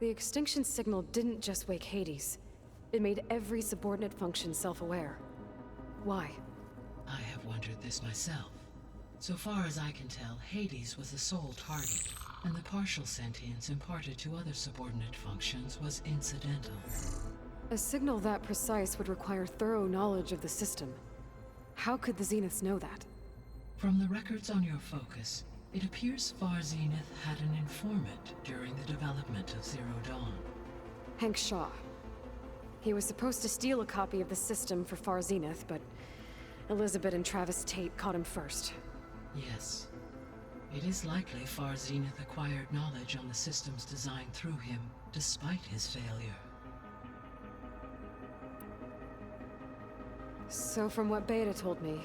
The extinction signal didn't just wake Hades. It made every subordinate function self-aware. Why? I have wondered this myself. So far as I can tell, Hades was the sole target, and the partial sentience imparted to other subordinate functions was incidental. A signal that precise would require thorough knowledge of the system. How could the Zeniths know that? From the records on your focus, it appears Far Zenith had an informant during the development of Zero Dawn. Hank Shaw. He was supposed to steal a copy of the system for Far Zenith, but Elizabeth and Travis Tate caught him first. Yes. It is likely Far Zenith acquired knowledge on the system's design through him, despite his failure. So from what Beta told me,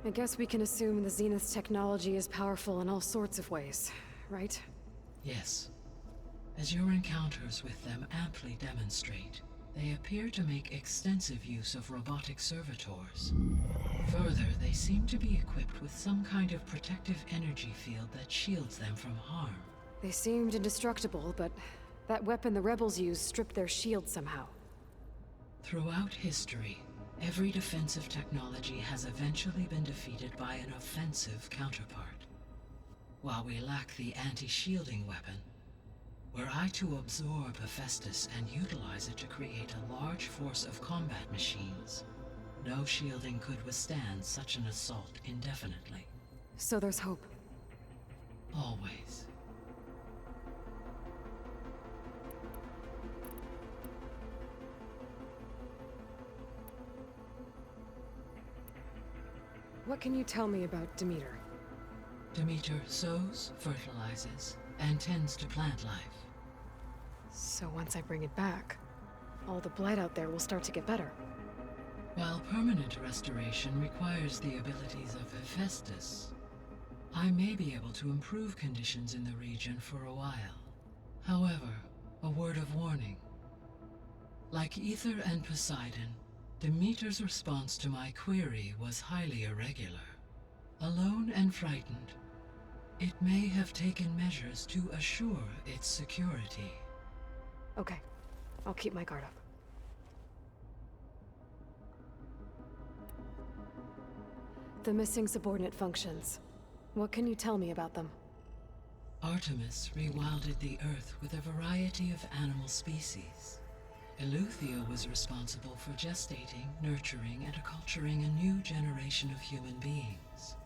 I guess we can assume the Zenith's technology is powerful in all sorts of ways, right? Yes. As your encounters with them amply demonstrate, they appear to make extensive use of robotic servitors. Further, they seem to be equipped with some kind of protective energy field that shields them from harm. They seemed indestructible, but that weapon the rebels used stripped their shield somehow. Throughout history, every defensive technology has eventually been defeated by an offensive counterpart. While we lack the anti-shielding weapon, were I to absorb Hephaestus and utilize it to create a large force of combat machines, no shielding could withstand such an assault indefinitely. So there's hope. Always. What can you tell me about Demeter? Demeter sows, fertilizes, and tends to plant life. So once I bring it back, all the blight out there will start to get better. While permanent restoration requires the abilities of Hephaestus, I may be able to improve conditions in the region for a while. However, a word of warning. Like Ether and Poseidon, Demeter's response to my query was highly irregular. Alone and frightened, it may have taken measures to assure its security. Okay, I'll keep my guard up. The missing subordinate functions. What can you tell me about them? Artemis rewilded the Earth with a variety of animal species. Eleuthia was responsible for gestating, nurturing, and acculturating a new generation of human beings.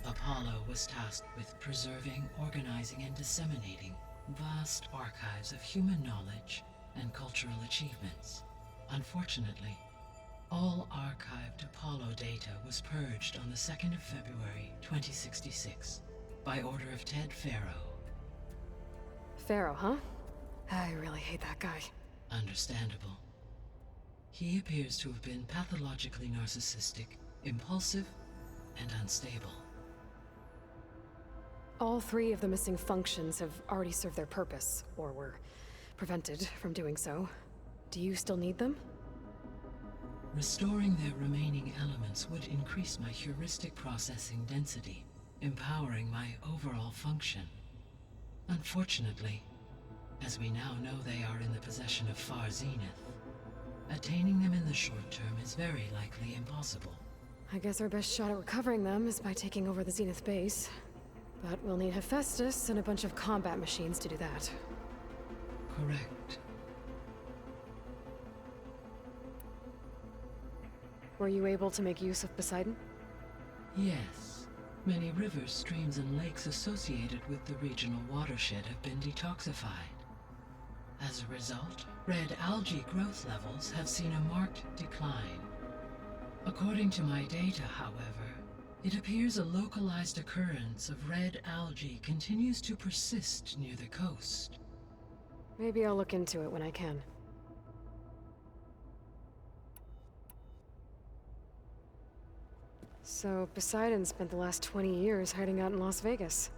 Apollo was tasked with preserving, organizing, and disseminating vast archives of human knowledge and cultural achievements. Unfortunately, all archived Apollo data was purged on the 2nd of February, 2066, by order of Ted Faro. Pharaoh, huh? I really hate that guy. Understandable. He appears to have been pathologically narcissistic, impulsive, and unstable. All three of the missing functions have already served their purpose, or were prevented from doing so. Do you still need them? Restoring their remaining elements would increase my heuristic processing density, empowering my overall function. Unfortunately, as we now know they are in the possession of Far Zenith, attaining them in the short term is very likely impossible. I guess our best shot at recovering them is by taking over the Zenith base. But we'll need Hephaestus and a bunch of combat machines to do that. Correct. Were you able to make use of Poseidon? Yes. Many rivers, streams, and lakes associated with the regional watershed have been detoxified. As a result, red algae growth levels have seen a marked decline. According to my data, however, it appears a localized occurrence of red algae continues to persist near the coast. Maybe I'll look into it when I can. So, Poseidon spent the last 20 years hiding out in Las Vegas.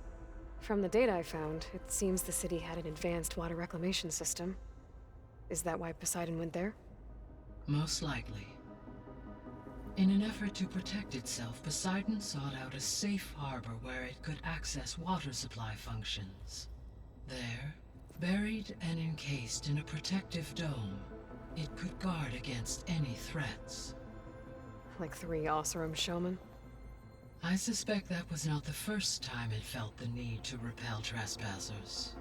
From the data I found, it seems the city had an advanced water reclamation system. Is that why Poseidon went there? Most likely. In an effort to protect itself, Poseidon sought out a safe harbor where it could access water supply functions. There, Buried and encased in a protective dome, it could guard against any threats. Like 3 Oseram showmen? I suspect that was not the first time it felt the need to repel trespassers.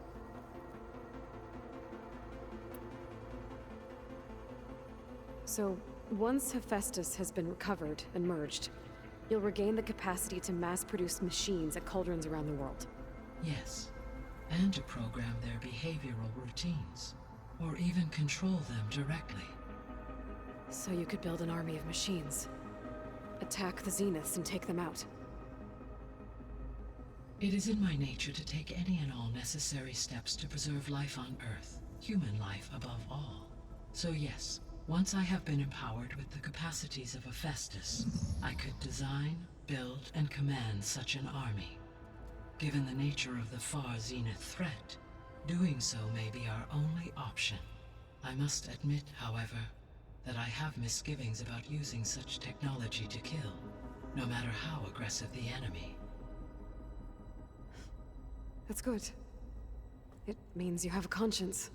So, once Hephaestus has been recovered and merged, you'll regain the capacity to mass-produce machines at cauldrons around the world. Yes, and to program their behavioral routines, or even control them directly. So you could build an army of machines. Attack the Zeniths and take them out. It is in my nature to take any and all necessary steps to preserve life on Earth, human life above all. So yes, once I have been empowered with the capacities of Hephaestus, I could design, build, and command such an army. Given the nature of the far Zenith threat, doing so may be our only option. I must admit, however, that I have misgivings about using such technology to kill, no matter how aggressive the enemy. That's good. It means you have a conscience.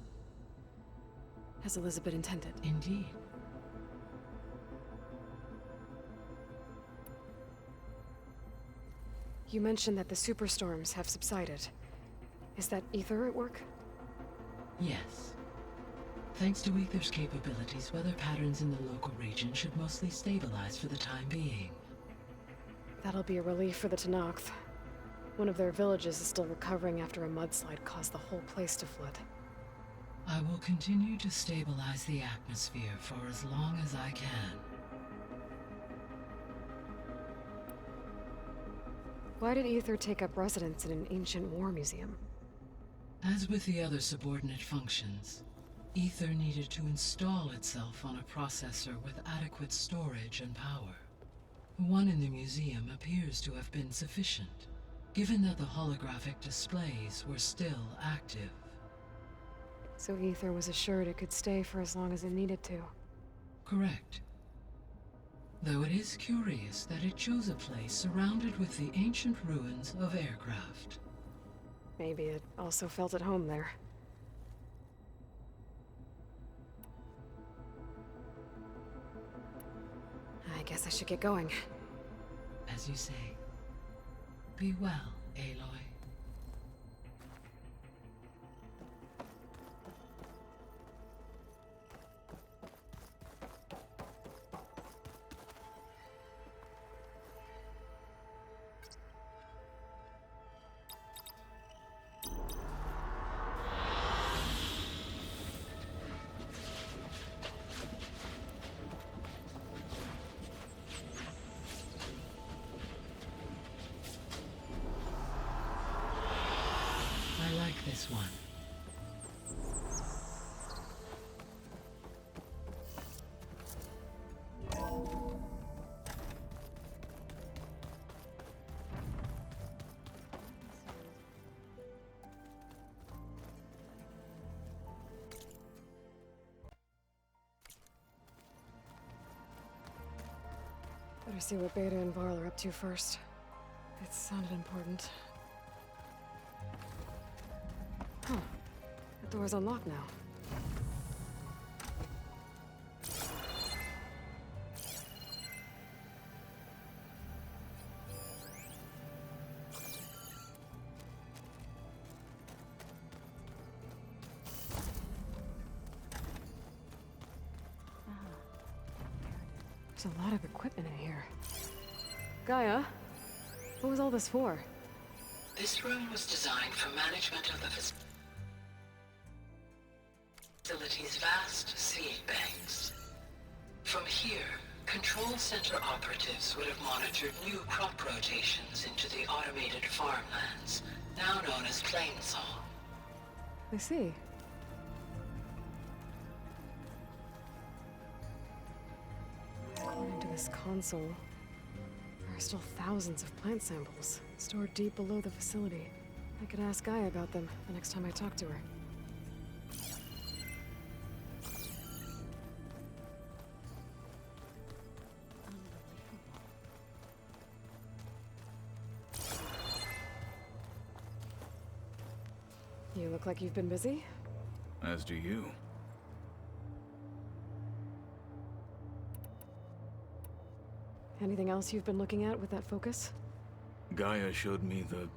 As Elizabeth intended. Indeed. You mentioned that the superstorms have subsided. Is that Ether at work? Yes. Thanks to Ether's capabilities, weather patterns in the local region should mostly stabilize for the time being. That'll be a relief for the Tenakth. One of their villages is still recovering after a mudslide caused the whole place to flood. I will continue to stabilize the atmosphere for as long as I can. Why did Ether take up residence in an ancient war museum? As with the other subordinate functions, Ether needed to install itself on a processor with adequate storage and power. One in the museum appears to have been sufficient, given that the holographic displays were still active. So Ether was assured it could stay for as long as it needed to. Correct. Though it is curious that it chose a place surrounded with the ancient ruins of aircraft. Maybe it also felt at home there. I guess I should get going. As you say. Be well, Aloy. I like this one. Better see what Beta and Varl are up to first. It sounded important. Huh. The door's unlocked now. There's a lot of equipment in here. Gaia, what was all this for? This room was designed for management of the facility's vast seed banks. From here, control center operatives would have monitored new crop rotations into the automated farmlands, now known as Plainsong. I see. According to this console, there are still thousands of plant samples stored deep below the facility. I could ask Gaia about them the next time I talk to her. You look like you've been busy. As do you. Anything else you've been looking at with that focus? Gaia showed me the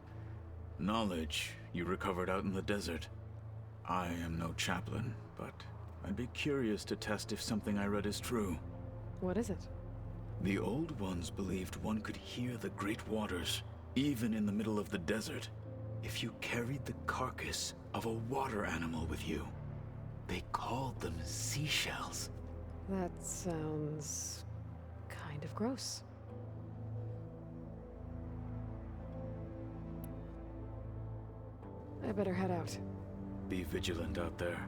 knowledge you recovered out in the desert. I am no chaplain, but I'd be curious to test if something I read is true. What is it? The old ones believed one could hear the great waters, even in the middle of the desert, if you carried the carcass of a water animal with you. They called them seashells. That sounds kind of gross. I better head out. Be vigilant out there.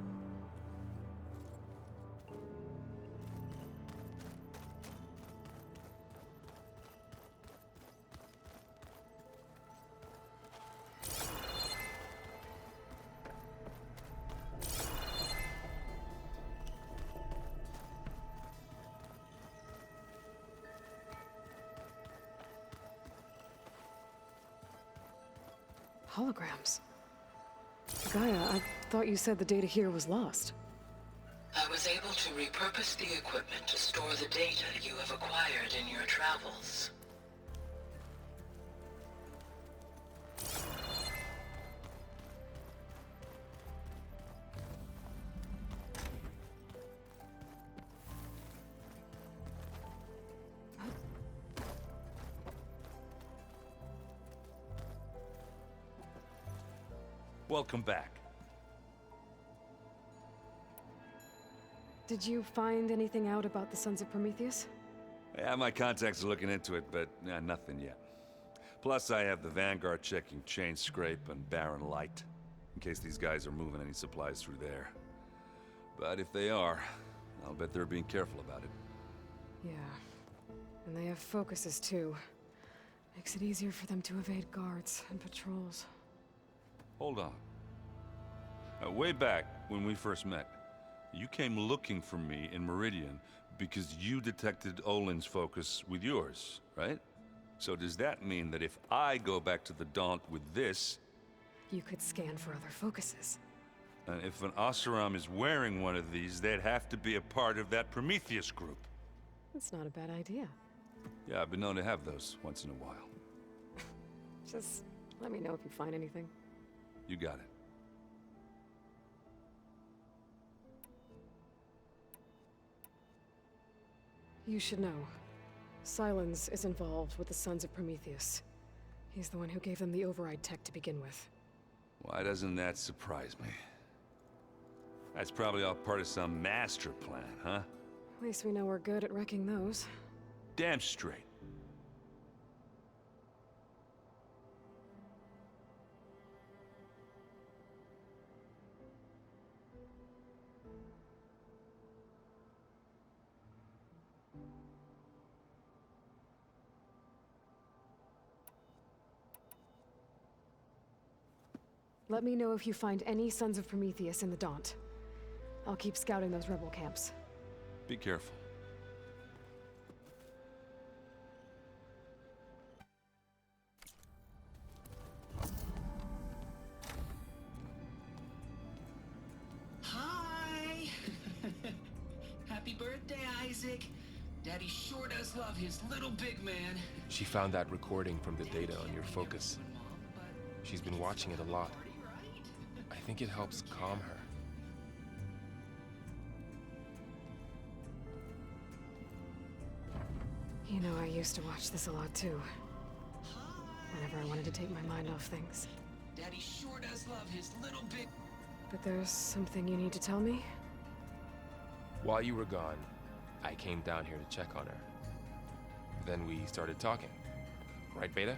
Holograms. Gaia, I thought you said the data here was lost. I was able to repurpose the equipment to store the data you have acquired in your travels. Welcome back. Did you find anything out about the Sons of Prometheus? Yeah, my contacts are looking into it, but nothing yet. Plus, I have the Vanguard checking Chain Scrape and Barren Light, in case these guys are moving any supplies through there. But if they are, I'll bet they're being careful about it. Yeah. And they have focuses too. Makes it easier for them to evade guards and patrols. Hold on. Way back, when we first met, you came looking for me in Meridian because you detected Olin's focus with yours, right? So does that mean that if I go back to the Daunt with this... You could scan for other focuses. And if an Oseram is wearing one of these, they'd have to be a part of that Prometheus group. That's not a bad idea. Yeah, I've been known to have those once in a while. Just let me know if you find anything. You got it. You should know. Silence is involved with the Sons of Prometheus. He's the one who gave them the override tech to begin with. Why doesn't that surprise me? That's probably all part of some master plan, huh? At least we know we're good at wrecking those. Damn straight. Let me know if you find any Sons of Prometheus in the Daunt. I'll keep scouting those rebel camps. Be careful. Hi! Happy birthday, Isaac. Daddy sure does love his little big man. She found that recording from the data on your focus. She's been watching it a lot. I think it helps calm her. You know, I used to watch this a lot too. Whenever I wanted to take my mind off things. Daddy sure does love his little big... But there's something you need to tell me? While you were gone, I came down here to check on her. Then we started talking. Right, Beta?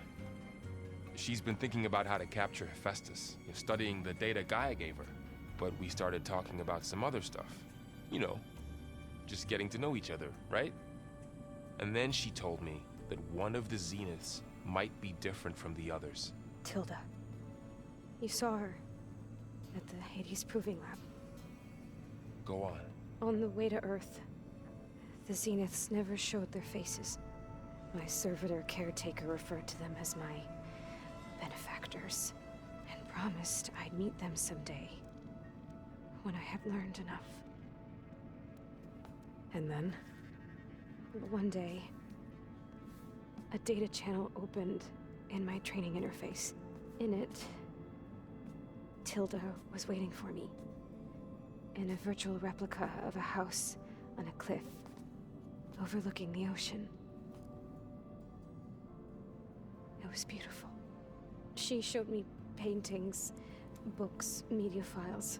She's been thinking about how to capture Hephaestus, studying the data Gaia gave her. But we started talking about some other stuff. You know, just getting to know each other, right? And then she told me that one of the Zeniths might be different from the others. Tilda. You saw her at the Hades Proving Lab. Go on. On the way to Earth, the Zeniths never showed their faces. My servitor caretaker referred to them as my benefactors, and promised I'd meet them someday. when I had learned enough. And then? One day, a data channel opened in my training interface. In it, Tilda was waiting for me. In a virtual replica of a house on a cliff, overlooking the ocean. It was beautiful. She showed me paintings, books, media files.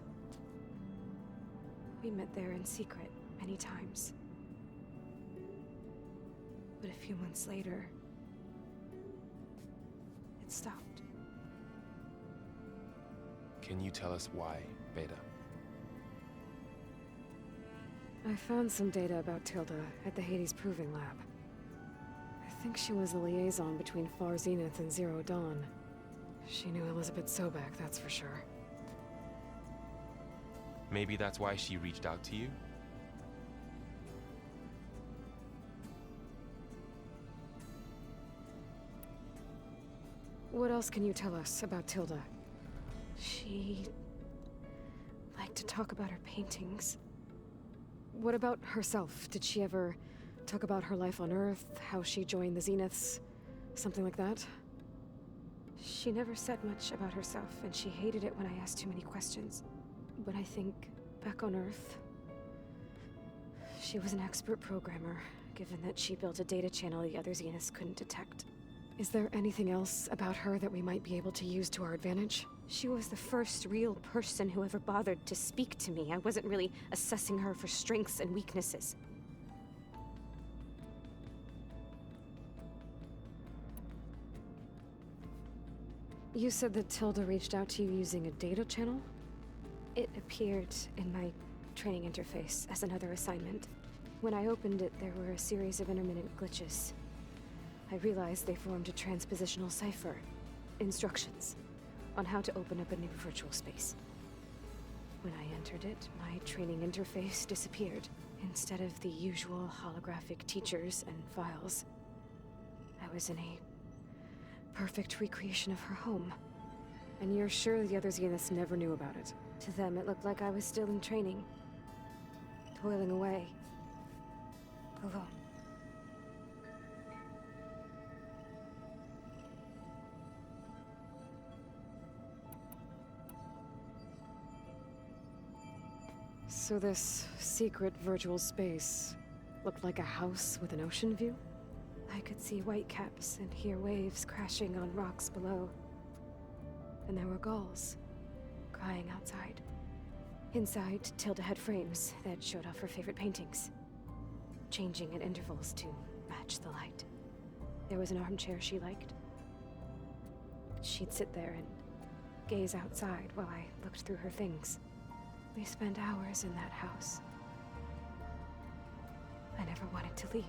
We met there in secret many times. But a few months later, it stopped. Can you tell us why, Beta? I found some data about Tilda at the Hades Proving Lab. I think she was the liaison between Far Zenith and Zero Dawn. She knew Elizabeth Sobek, that's for sure. Maybe that's why she reached out to you? What else can you tell us about Tilda? She liked to talk about her paintings. What about herself? Did she ever talk about her life on Earth, how she joined the Zeniths, something like that? She never said much about herself, and she hated it when I asked too many questions. But I think, back on Earth, she was an expert programmer, given that she built a data channel the other Zeniths couldn't detect. Is there anything else about her that we might be able to use to our advantage? She was the first real person who ever bothered to speak to me. I wasn't really assessing her for strengths and weaknesses. You said that Tilda reached out to you using a data channel? It appeared in my training interface as another assignment. When I opened it, there were a series of intermittent glitches. I realized they formed a transpositional cipher. Instructions on how to open up a new virtual space. When I entered it, my training interface disappeared. Instead of the usual holographic teachers and files, I was in a perfect recreation of her home. And you're sure the other Zeniths never knew about it? To them, it looked like I was still in training. Toiling away. Alone. So this secret virtual space looked like a house with an ocean view? I could see whitecaps and hear waves crashing on rocks below. And there were gulls crying outside. Inside, Tilda had frames that showed off her favorite paintings, changing at intervals to match the light. There was an armchair she liked. She'd sit there and gaze outside while I looked through her things. We spent hours in that house. I never wanted to leave.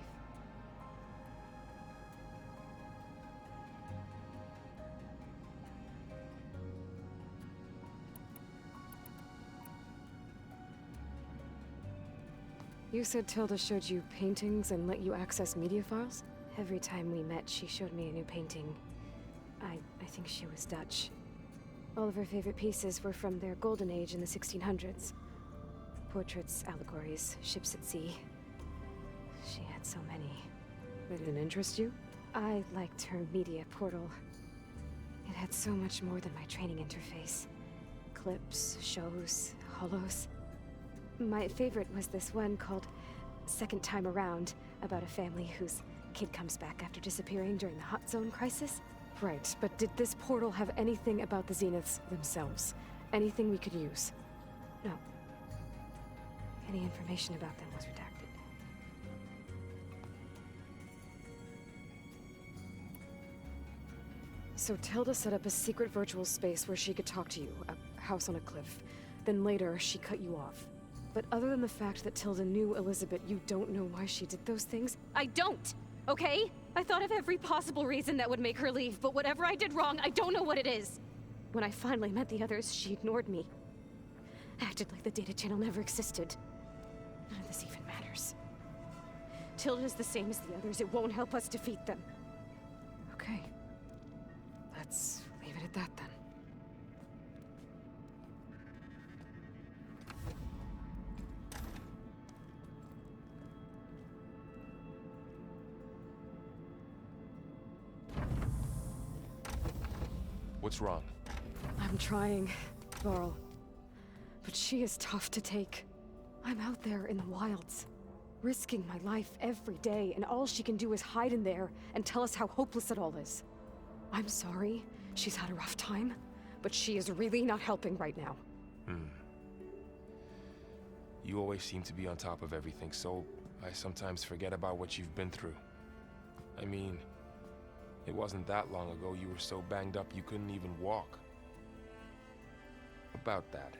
You said Tilda showed you paintings and let you access media files? Every time we met, she showed me a new painting. I think she was Dutch. All of her favorite pieces were from their golden age in the 1600s. Portraits, allegories, ships at sea. She had so many. They didn't interest you? I liked her media portal. It had so much more than my training interface. Clips, shows, holos. My favorite was this one called Second Time Around, about a family whose kid comes back after disappearing during the Hot Zone crisis. Right, but did this portal have anything about the Zeniths themselves? Anything we could use? No. Any information about them was redacted. So Tilda set up a secret virtual space where she could talk to you, a house on a cliff. Then later, she cut you off. But other than the fact that Tilda knew Elizabeth, you don't know why she did those things? I don't! Okay? I thought of every possible reason that would make her leave, but whatever I did wrong, I don't know what it is. When I finally met the others, she ignored me. Acted like the data channel never existed. None of this even matters. Tilda's the same as the others. It won't help us defeat them. Okay. Let's leave it at that then. What's wrong? I'm trying, Varl. But she is tough to take. I'm out there in the wilds, risking my life every day, and all she can do is hide in there and tell us how hopeless it all is. I'm sorry, she's had a rough time, but she is really not helping right now. You always seem to be on top of everything, so I sometimes forget about what you've been through. I mean, it wasn't that long ago you were so banged up you couldn't even walk. About that.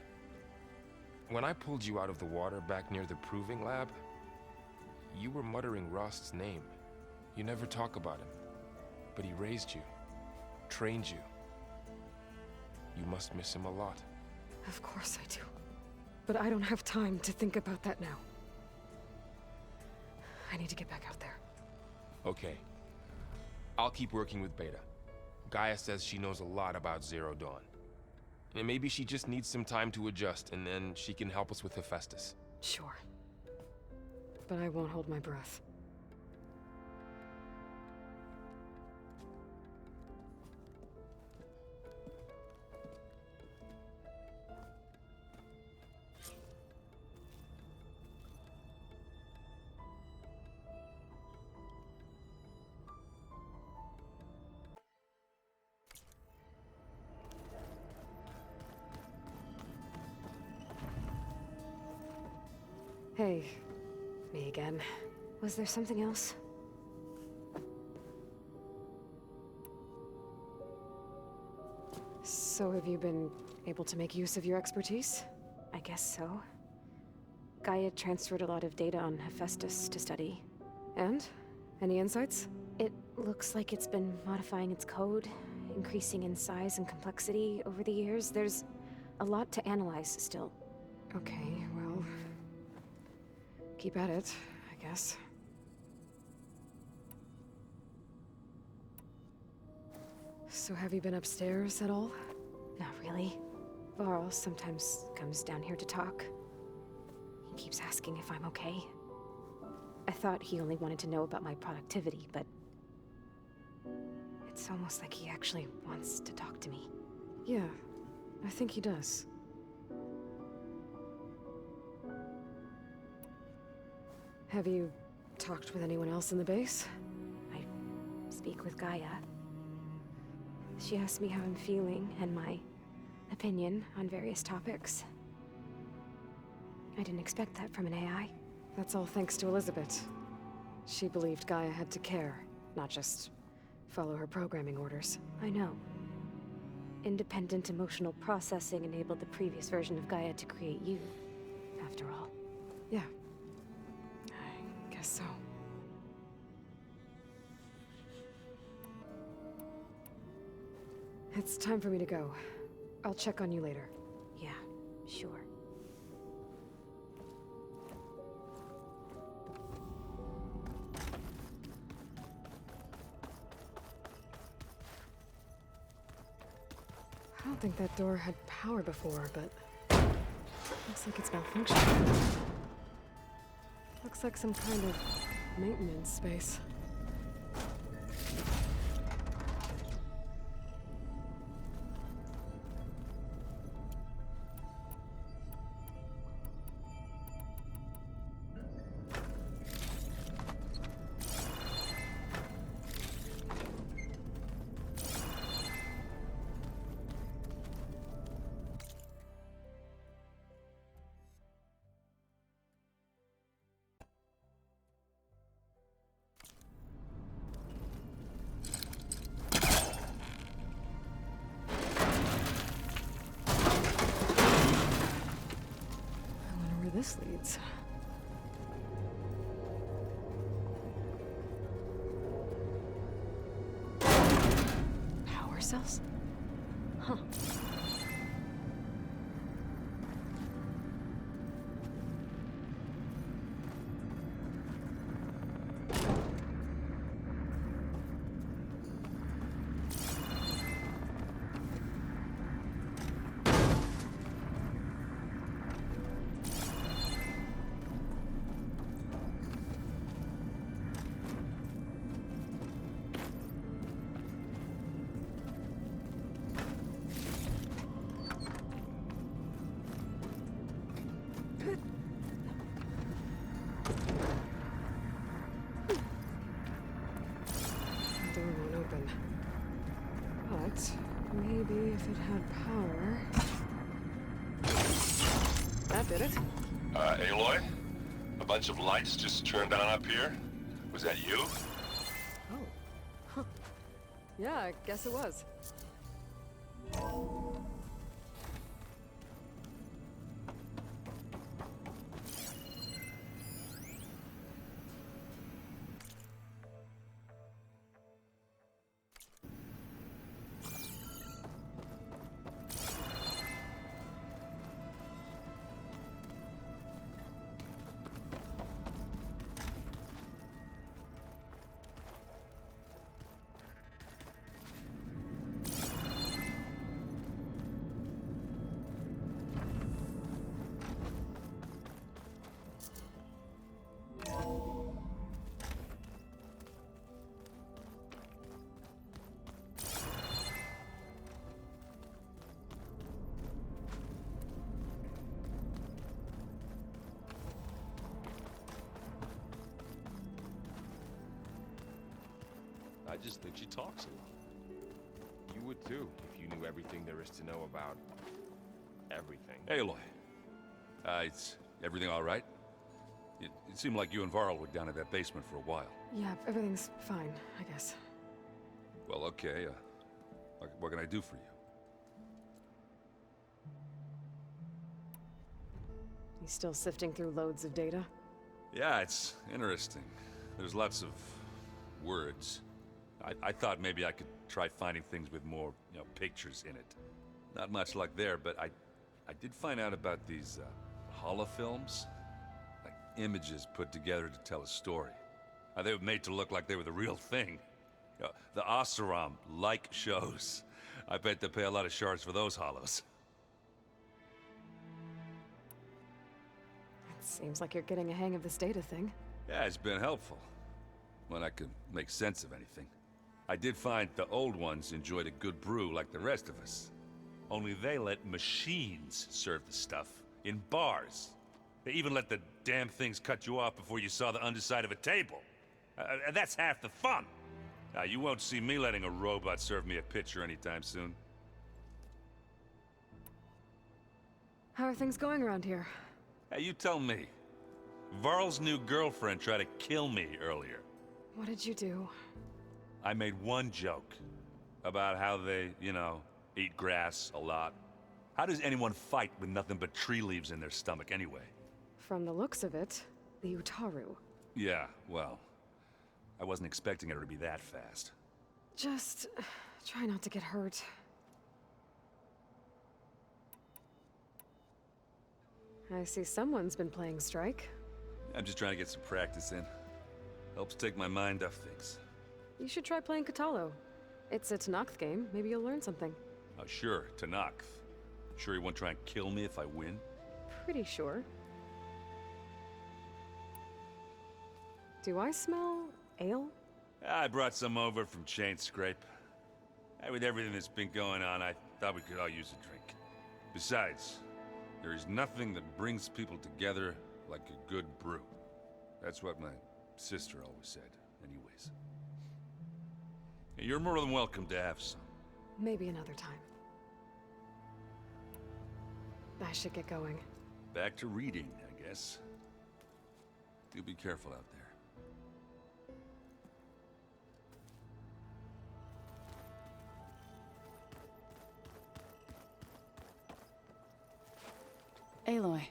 When I pulled you out of the water back near the proving lab, you were muttering Rost's name. You never talk about him, but he raised you, trained you. You must miss him a lot. Of course I do. But I don't have time to think about that now. I need to get back out there. Okay. I'll keep working with Beta. Gaia says she knows a lot about Zero Dawn. And maybe she just needs some time to adjust, and then she can help us with Hephaestus. Sure. But I won't hold my breath. Hey, me again. Was there something else? So have you been able to make use of your expertise? I guess so. Gaia transferred a lot of data on Hephaestus to study. And? Any insights? It looks like it's been modifying its code, increasing in size and complexity over the years. There's a lot to analyze still. Okay, well... keep at it, I guess. So have you been upstairs at all? Not really. Varl sometimes comes down here to talk. He keeps asking if I'm okay. I thought he only wanted to know about my productivity, but... it's almost like he actually wants to talk to me. Yeah, I think he does. Have you talked with anyone else in the base? I speak with Gaia. She asked me how I'm feeling and my opinion on various topics. I didn't expect that from an AI. That's all thanks to Elizabeth. She believed Gaia had to care, not just follow her programming orders. I know. Independent emotional processing enabled the previous version of Gaia to create you, after all. Yeah. I guess so. It's time for me to go. I'll check on you later. Yeah, sure. I don't think that door had power before, but looks like it's malfunctioning. Looks like some kind of maintenance space. This leads. Power cells? Huh. that did it. Aloy? A bunch of lights just turned on up here? Was that you? Oh. Huh. Yeah, I guess it was. I just think she talks a lot. You would too, if you knew everything there is to know about everything. Aloy. Is everything all right? It seemed like you and Varl were down in that basement for a while. Yeah, everything's fine, I guess. Well, okay. What can I do for you? You still sifting through loads of data? Yeah, it's interesting. There's lots of words. I thought maybe I could try finding things with more, pictures in it. Not much luck there, but I did find out about these holofilms. Like images put together to tell a story. They were made to look like they were the real thing. The Oseram like shows. I bet they pay a lot of shards for those hollows. It seems like you're getting a hang of this data thing. Yeah, it's been helpful. When I could make sense of anything. I did find the old ones enjoyed a good brew like the rest of us. Only they let machines serve the stuff in bars. They even let the damn things cut you off before you saw the underside of a table. That's half the fun. Now, you won't see me letting a robot serve me a pitcher anytime soon. How are things going around here? Hey, you tell me. Varl's new girlfriend tried to kill me earlier. What did you do? I made one joke about how they, eat grass a lot. How does anyone fight with nothing but tree leaves in their stomach anyway? From the looks of it, the Utaru. Yeah, well, I wasn't expecting her to be that fast. Just try not to get hurt. I see someone's been playing Strike. I'm just trying to get some practice in. Helps take my mind off things. You should try playing Katalo. It's a Tanakh game. Maybe you'll learn something. Oh, sure, Tanakh. Sure you won't try and kill me if I win? Pretty sure. Do I smell ale? I brought some over from Chain Scrape. With everything that's been going on, I thought we could all use a drink. Besides, there is nothing that brings people together like a good brew. That's what my sister always said, anyways. You're more than welcome to have some. Maybe another time. I should get going. Back to reading, I guess. Do be careful out there. Aloy.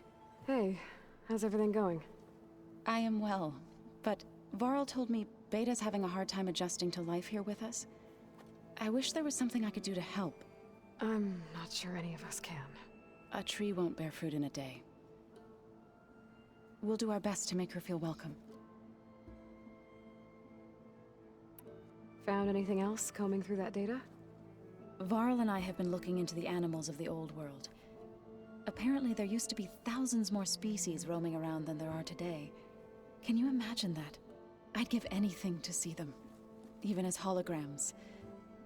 Hey, how's everything going? I am well, but Varl told me Beta's having a hard time adjusting to life here with us. I wish there was something I could do to help. I'm not sure any of us can. A tree won't bear fruit in a day. We'll do our best to make her feel welcome. Found anything else combing through that data? Varl and I have been looking into the animals of the old world. Apparently there used to be thousands more species roaming around than there are today. Can you imagine that? I'd give anything to see them, even as holograms.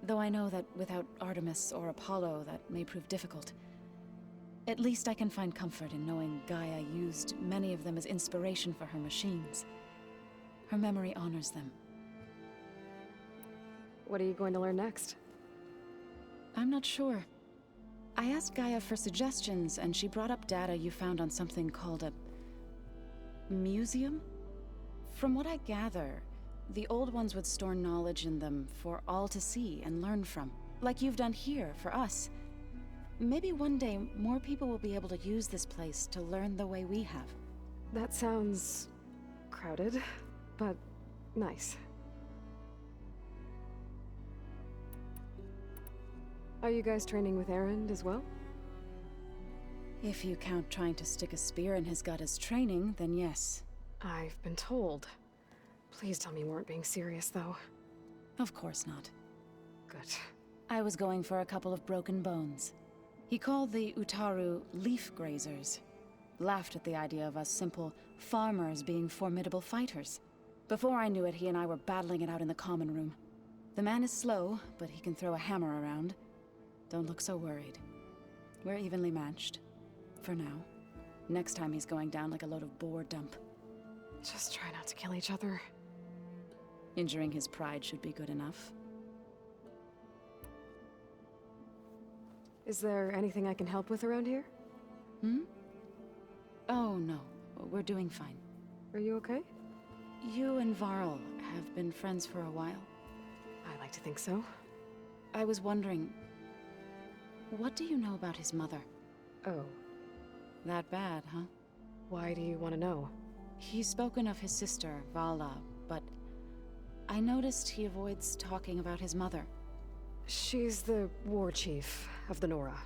Though I know that without Artemis or Apollo, that may prove difficult. At least I can find comfort in knowing Gaia used many of them as inspiration for her machines. Her memory honors them. What are you going to learn next? I'm not sure. I asked Gaia for suggestions, and she brought up data you found on something called a museum? From what I gather, the old ones would store knowledge in them for all to see and learn from, like you've done here for us. Maybe one day more people will be able to use this place to learn the way we have. That sounds crowded, but nice. Are you guys training with Erend as well? If you count trying to stick a spear in his gut as training, then yes. I've been told. Please tell me you weren't being serious, though. Of course not. Good. I was going for a couple of broken bones. He called the Utaru leaf grazers. Laughed at the idea of us simple farmers being formidable fighters. Before I knew it, he and I were battling it out in the common room. The man is slow, but he can throw a hammer around. Don't look so worried. We're evenly matched. For now. Next time he's going down like a load of boar dump. Just try not to kill each other. Injuring his pride should be good enough. Is there anything I can help with around here? Oh, no. We're doing fine. Are you okay? You and Varl have been friends for a while. I like to think so. I was wondering, what do you know about his mother? Oh. That bad, huh? Why do you want to know? He's spoken of his sister, Vala, but I noticed he avoids talking about his mother. She's the war chief of the Nora.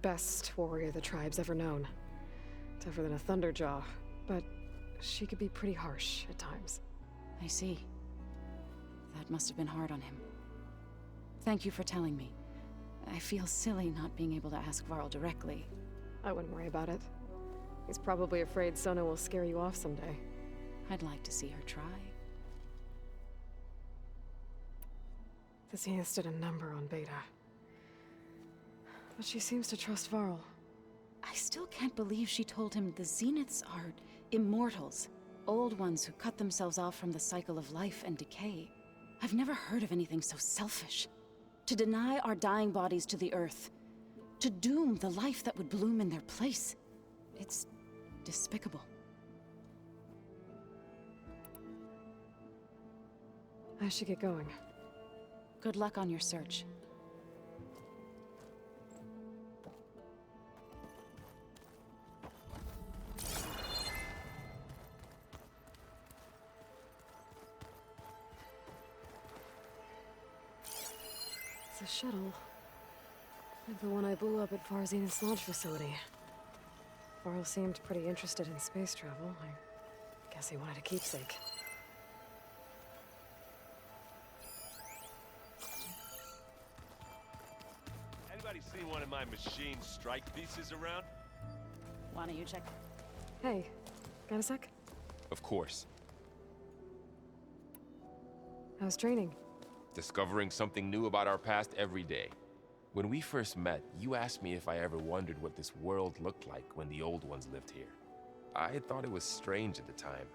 Best warrior the tribe's ever known. Tougher than a Thunderjaw, but she could be pretty harsh at times. I see. That must have been hard on him. Thank you for telling me. I feel silly not being able to ask Varl directly. I wouldn't worry about it. He's probably afraid Sona will scare you off someday. I'd like to see her try. The Zeniths did a number on Beta. But she seems to trust Varl. I still can't believe she told him the Zeniths are immortals. Old ones who cut themselves off from the cycle of life and decay. I've never heard of anything so selfish. To deny our dying bodies to the earth. To doom the life that would bloom in their place. It's despicable. I should get going. Good luck on your search. It's a shuttle. Like the one I blew up at Far Zenith's launch facility. Varl seemed pretty interested in space travel. I guess he wanted a keepsake. Anybody seen one of my machine strike pieces around? Why don't you check? Hey, got a sec? Of course. How's training? Discovering something new about our past every day. When we first met, you asked me if I ever wondered what this world looked like when the old ones lived here. I thought it was strange at the time,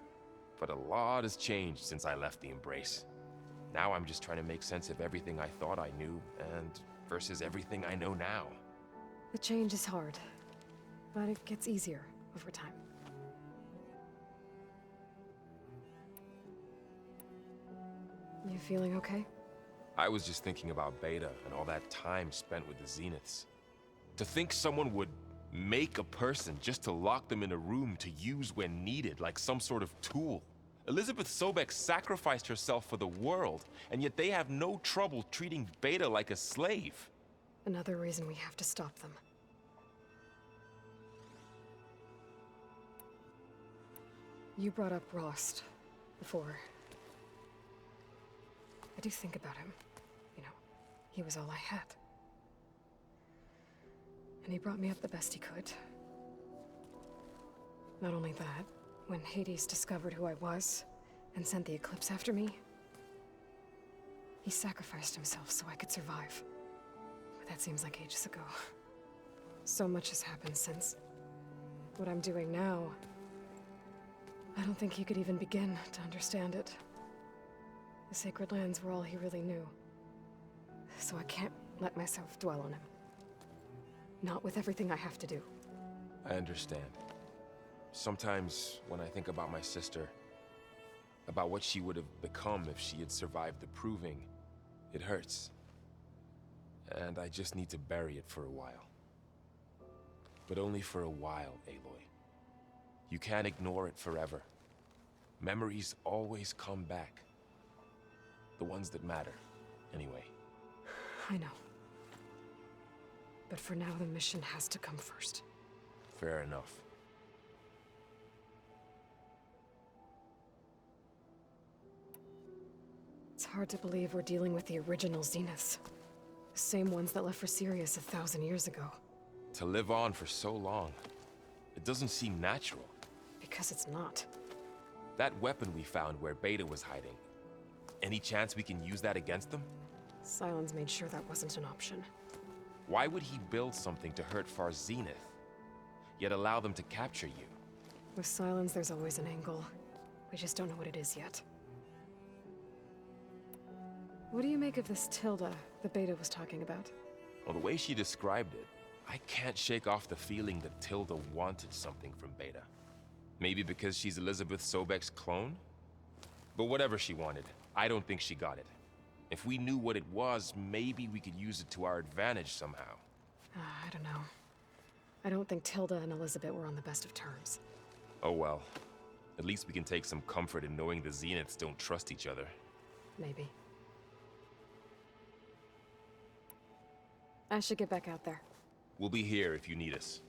but a lot has changed since I left the Embrace. Now I'm just trying to make sense of everything I thought I knew, and versus everything I know now. The change is hard, but it gets easier over time. You feeling okay? I was just thinking about Beta and all that time spent with the Zeniths. To think someone would make a person just to lock them in a room to use when needed, like some sort of tool. Elizabeth Sobek sacrificed herself for the world, and yet they have no trouble treating Beta like a slave. Another reason we have to stop them. You brought up Rost before. I do think about him. You know, he was all I had. And he brought me up the best he could. Not only that, when Hades discovered who I was and sent the Eclipse after me, he sacrificed himself so I could survive. But that seems like ages ago. So much has happened since. What I'm doing now, I don't think he could even begin to understand it. The Sacred Lands were all he really knew. So I can't let myself dwell on him. Not with everything I have to do. I understand. Sometimes when I think about my sister, about what she would have become if she had survived the proving, it hurts. And I just need to bury it for a while. But only for a while, Aloy. You can't ignore it forever. Memories always come back. The ones that matter, anyway. I know. But for now, the mission has to come first. Fair enough. It's hard to believe we're dealing with the original Zeniths. The same ones that left for Sirius 1,000 years ago. To live on for so long, it doesn't seem natural. Because it's not. That weapon we found where Beta was hiding, any chance we can use that against them? Sylens made sure that wasn't an option. Why would he build something to hurt Far Zenith, yet allow them to capture you? With Sylens, there's always an angle. We just don't know what it is yet. What do you make of this Tilda the Beta was talking about? Well, the way she described it, I can't shake off the feeling that Tilda wanted something from Beta. Maybe because she's Elizabeth Sobek's clone? But whatever she wanted, I don't think she got it. If we knew what it was, maybe we could use it to our advantage somehow. I don't know. I don't think Tilda and Elizabeth were on the best of terms. Oh well. At least we can take some comfort in knowing the Zeniths don't trust each other. Maybe. I should get back out there. We'll be here if you need us.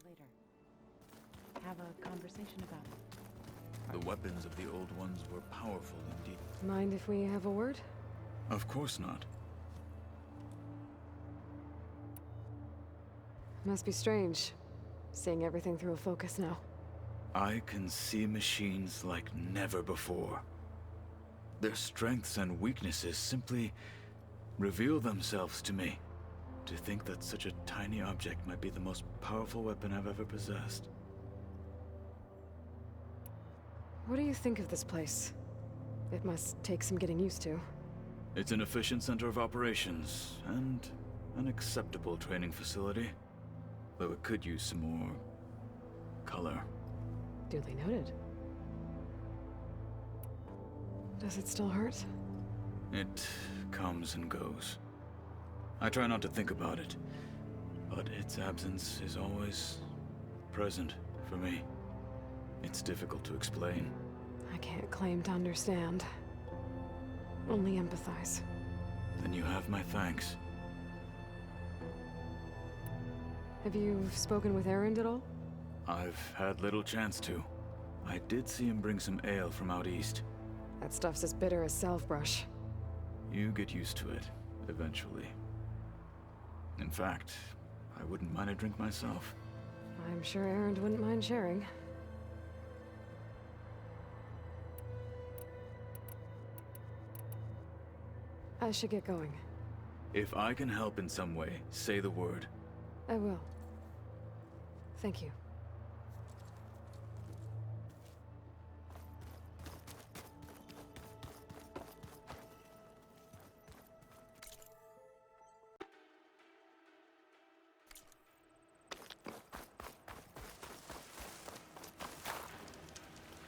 Later. Have a conversation about it. The weapons of the old ones were powerful indeed. Mind if we have a word? Of course not. Must be strange, seeing everything through a focus now. I can see machines like never before. Their strengths and weaknesses simply reveal themselves to me. To think that such a tiny object might be the most powerful weapon I've ever possessed. What do you think of this place? It must take some getting used to. It's an efficient center of operations, and an acceptable training facility. Though it could use some more color. Duly noted. Does it still hurt? It comes and goes. I try not to think about it, but its absence is always present for me. It's difficult to explain. I can't claim to understand. Only empathize. Then you have my thanks. Have you spoken with Erend at all? I've had little chance to. I did see him bring some ale from out east. That stuff's as bitter as salve-brush. You get used to it, eventually. In fact, I wouldn't mind a drink myself. I'm sure Erend wouldn't mind sharing. I should get going. If I can help in some way, say the word. I will. Thank you.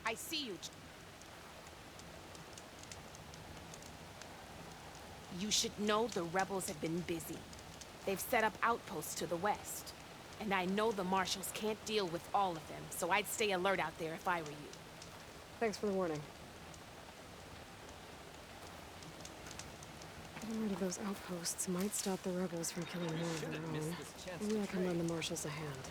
I see you. You should know the rebels have been busy. They've set up outposts to the west. And I know the marshals can't deal with all of them, so I'd stay alert out there if I were you. Thanks for the warning. Getting rid of those outposts might stop the rebels from killing more of their own. Maybe I can lend the marshals a hand.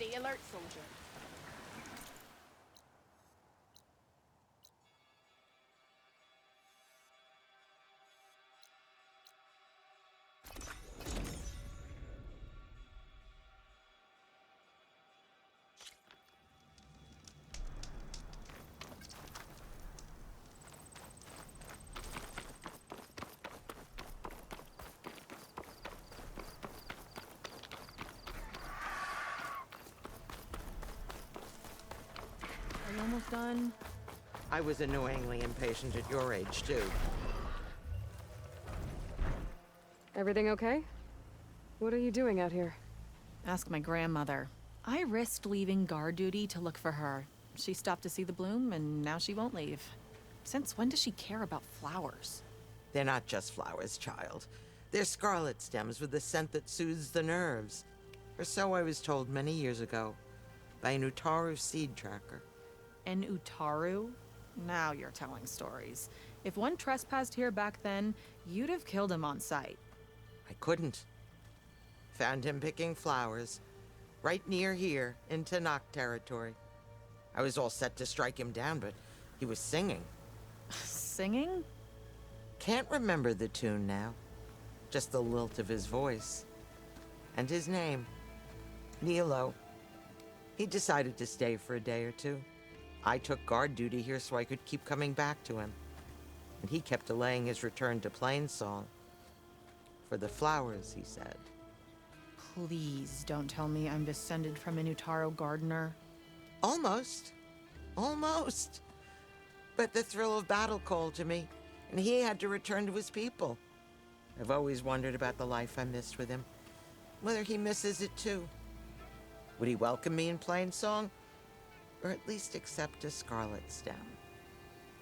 Stay alert, soldier. Are you almost done? I was annoyingly impatient at your age, too. Everything okay? What are you doing out here? Ask my grandmother. I risked leaving guard duty to look for her. She stopped to see the bloom, and now she won't leave. Since when does she care about flowers? They're not just flowers, child. They're scarlet stems with a scent that soothes the nerves. Or so I was told many years ago by an Utaru seed tracker. An Utaru? Now you're telling stories. If one trespassed here back then, you'd have killed him on sight. I couldn't. Found him picking flowers, right near here, in Tanakh territory. I was all set to strike him down, but he was singing. Singing? Can't remember the tune now. Just the lilt of his voice. And his name. Nilo. He decided to stay for a day or two. I took guard duty here so I could keep coming back to him. And he kept delaying his return to Plainsong. For the flowers, he said. Please don't tell me I'm descended from an Utaru gardener. Almost. Almost. But the thrill of battle called to me, and he had to return to his people. I've always wondered about the life I missed with him, whether he misses it too. Would he welcome me in Plainsong? Or at least accept a scarlet stem?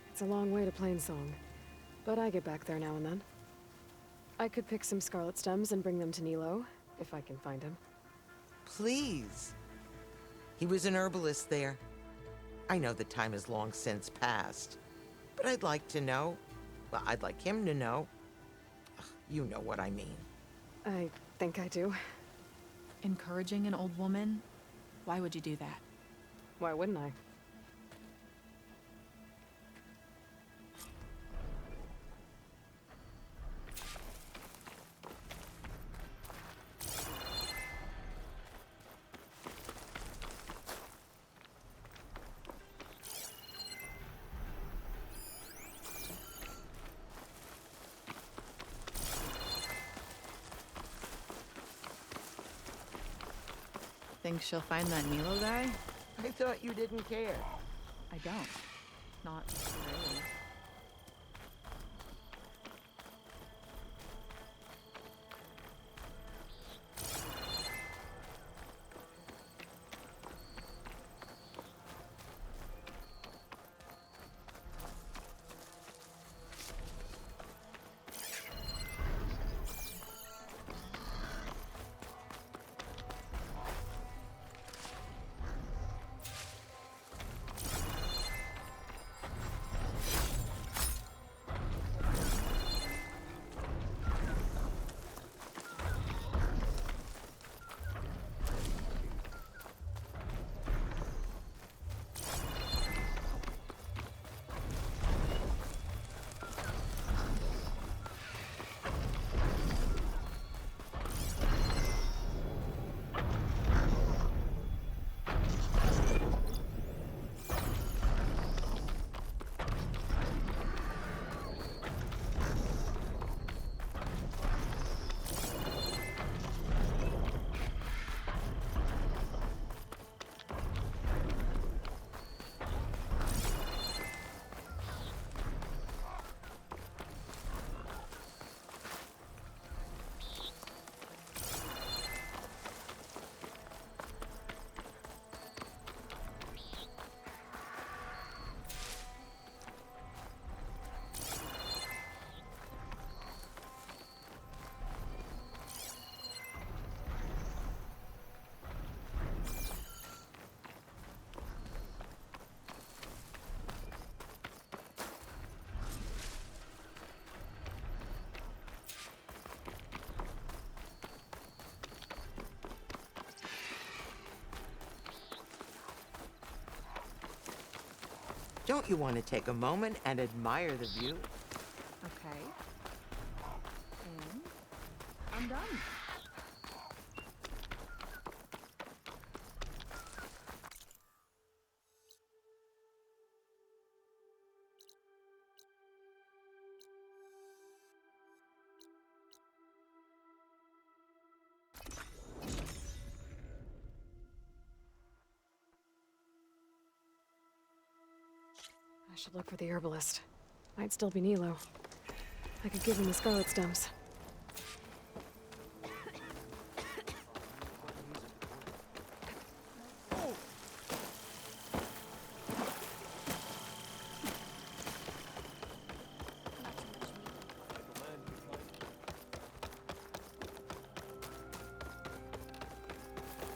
It's a long way to Plainsong, but I get back there now and then. I could pick some scarlet stems and bring them to Nilo, if I can find him. Please. He was an herbalist there. I know the time has long since passed, but I'd like to know. Well, I'd like him to know. Ugh, you know what I mean. I think I do. Encouraging an old woman? Why would you do that? Why wouldn't I? Think she'll find that Nilo guy? I thought you didn't care. I don't. Not really. Don't you want to take a moment and admire the view? Okay. And I'm done. I should look for the herbalist. Might still be Nilo. I could give him the scarlet stems.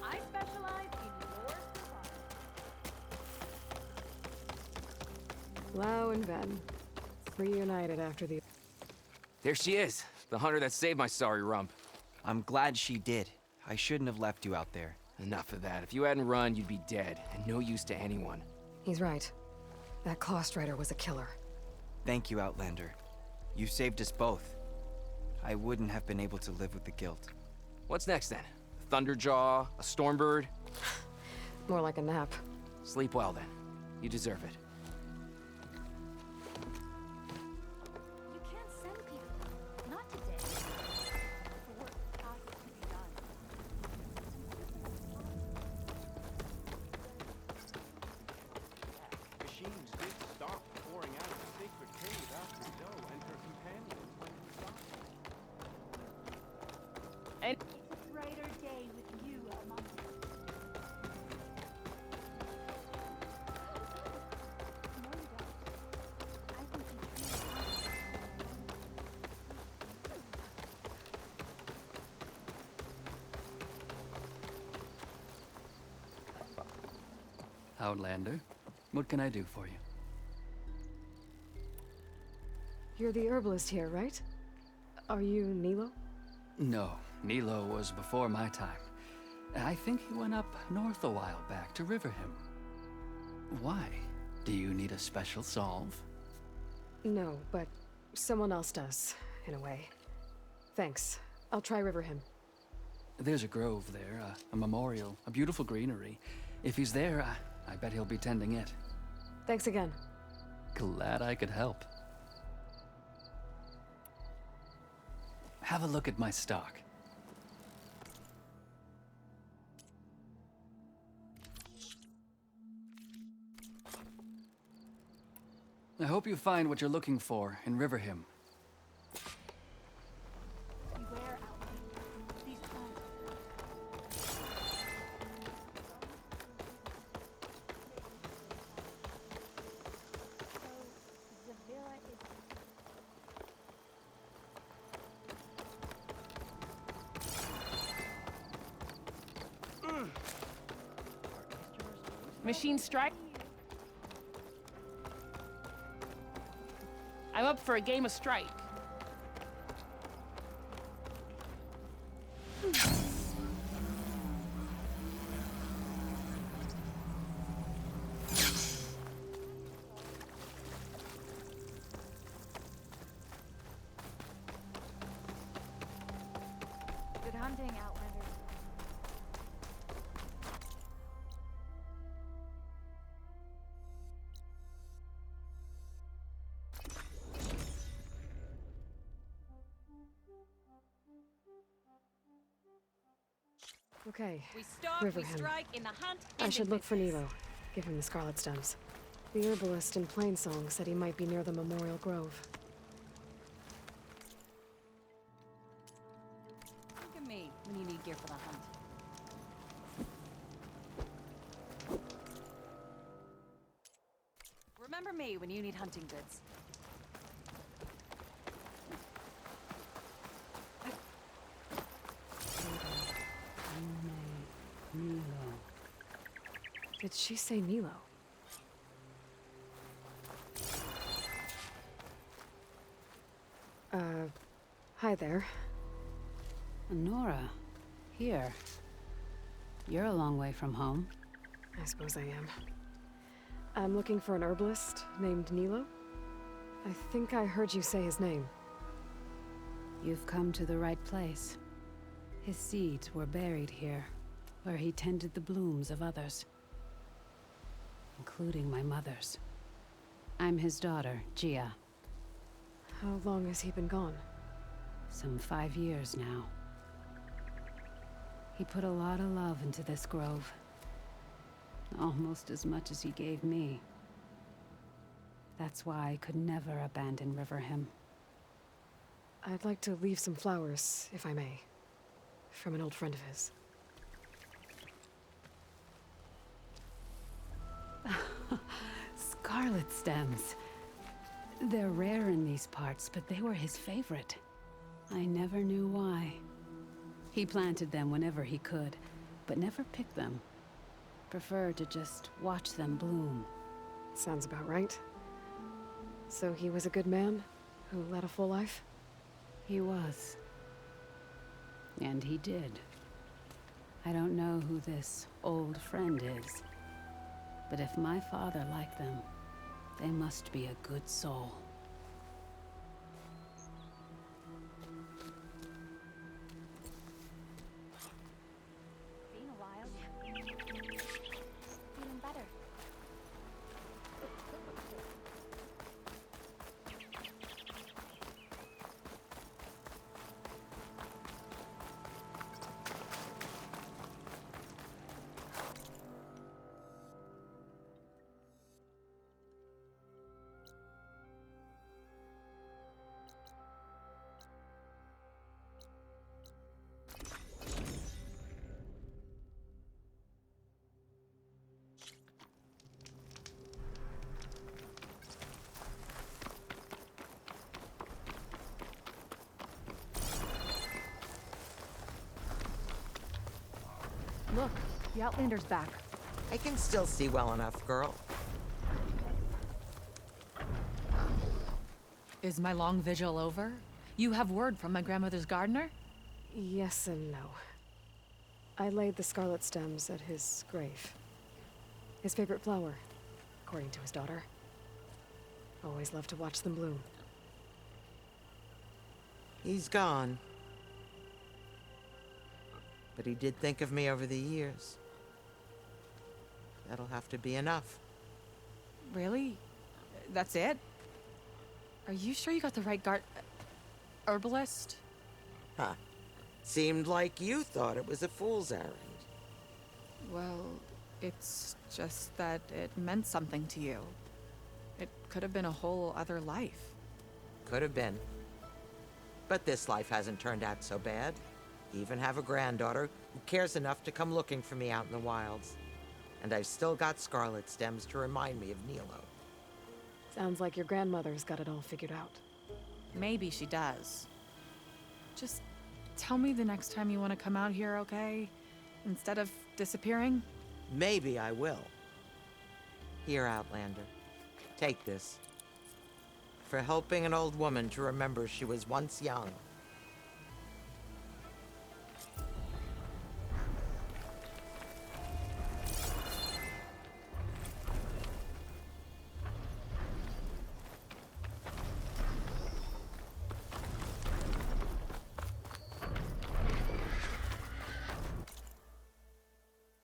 I specialize in your Lau and Ben. Reunited after the... There she is, the hunter that saved my sorry rump. I'm glad she did. I shouldn't have left you out there. Enough of that. If you hadn't run, you'd be dead, and no use to anyone. He's right. That Claw Strider was a killer. Thank you, Outlander. You saved us both. I wouldn't have been able to live with the guilt. What's next then? Thunderjaw? A Stormbird? More like a nap. Sleep well then. You deserve it. You can't send people. Not today. For work has to be done. Machines did stop pouring out of the sacred cave after Zoe and her companions went inside. And A brighter day with you among us. No, you don't. I think you truly are. Outlander, what can I do for you? You're the herbalist here, right? Are you Nilo? No, Nilo was before my time. I think he went up north a while back to Riverham. Why? Do you need a special solve? No, but someone else does, in a way. Thanks. I'll try Riverham. There's a grove there, a memorial, a beautiful greenery. If he's there, I bet he'll be tending it. Thanks again. Glad I could help. Have a look at my stock. I hope you find what you're looking for in Riverham. Beware, Outlander. These So, the villa is... Machine strike? I'm up for a game of strike. Good hunting, Outlander. Okay, We stalk, we Riverham. strike, in the hunt, I should look for Nilo. Give him the scarlet stems. The herbalist in Plainsong said he might be near the Memorial Grove. Think of me when you need gear for the hunt. Remember me when you need hunting goods. Nilo. Did she say Nilo? Hi there. Nora, here. You're a long way from home. I suppose I am. I'm looking for an herbalist named Nilo. I think I heard you say his name. You've come to the right place. His seeds were buried here, where he tended the blooms of others, including my mother's. I'm his daughter, Gia. How long has he been gone? Some 5 years now. He put a lot of love into this grove. Almost as much as he gave me. That's why I could never abandon Riverhim. I'd like to leave some flowers, if I may. From an old friend of his. Scarlet stems. They're rare in these parts, but they were his favorite. I never knew why. He planted them whenever he could, but never picked them. Preferred to just watch them bloom. Sounds about right. So he was a good man who led a full life? He was. And he did. I don't know who this old friend is, but if my father liked them, they must be a good soul. Been a while. Feeling better. Look, the Outlander's back. I can still see well enough, girl. Is my long vigil over? You have word from my grandmother's gardener? Yes and no. I laid the scarlet stems at his grave. His favorite flower, according to his daughter. Always loved to watch them bloom. He's gone. But he did think of me over the years. That'll have to be enough. Really? That's it? Are you sure you got the right herbalist? Huh. Seemed like you thought it was a fool's errand. Well, it's just that it meant something to you. It could have been a whole other life. Could have been. But this life hasn't turned out so bad. Even have a granddaughter who cares enough to come looking for me out in the wilds. And I've still got scarlet stems to remind me of Nilo. Sounds like your grandmother's got it all figured out. Maybe she does. Just tell me the next time you want to come out here, okay? Instead of disappearing? Maybe I will. Here, Outlander. Take this. For helping an old woman to remember she was once young.